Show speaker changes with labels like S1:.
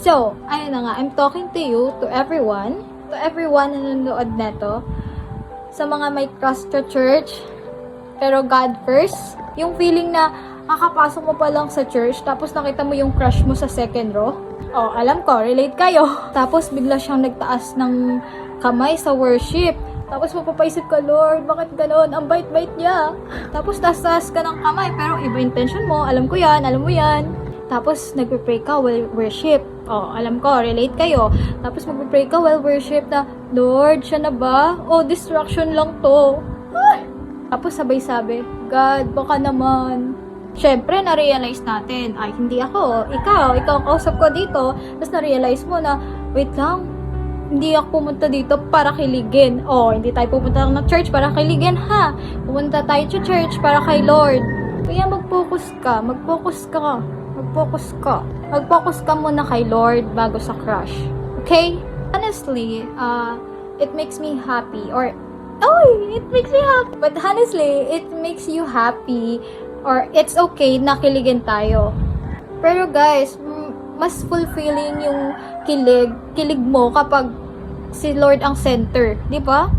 S1: So, ayun na nga, I'm talking to you, to everyone na nanonood neto, sa mga may trust to church, pero God first. Yung feeling na kakapasok mo pa lang sa church, tapos nakita mo yung crush mo sa second row. Oh, alam ko, relate kayo. Tapos bigla siyang nagtaas ng kamay sa worship. Tapos mapapaisip ka, Lord, bakit ganon? Ang bait-bait niya. Tapos taas-taas ka ng kamay, pero iba intention mo. Alam ko yan, alam mo yan. Tapos nagpe-pray ka while worship. Oh, alam ko, relate kayo. Tapos magpe-pray ka while worship na, Lord, siya na ba? Oh, distraction lang to. Ay! Tapos sabay sabi, God, baka naman. Syempre, na-realize natin, ay, hindi ako, ikaw kausap ko dito. Tapos na-realize mo na, wait lang, hindi ako pumunta dito para kiligin. Oh, hindi tayo pupunta ng church para kiligin, ha? Pumunta tayo sa church para kay Lord. Kaya mag-focus ka. Mag-focus ka muna kay Lord bago sa crush. Okay? Honestly, it makes me happy. It makes me happy. But honestly, it makes you happy. Or it's okay na kiligin tayo. Pero guys, mas fulfilling yung kilig mo kapag si Lord ang center. Di ba?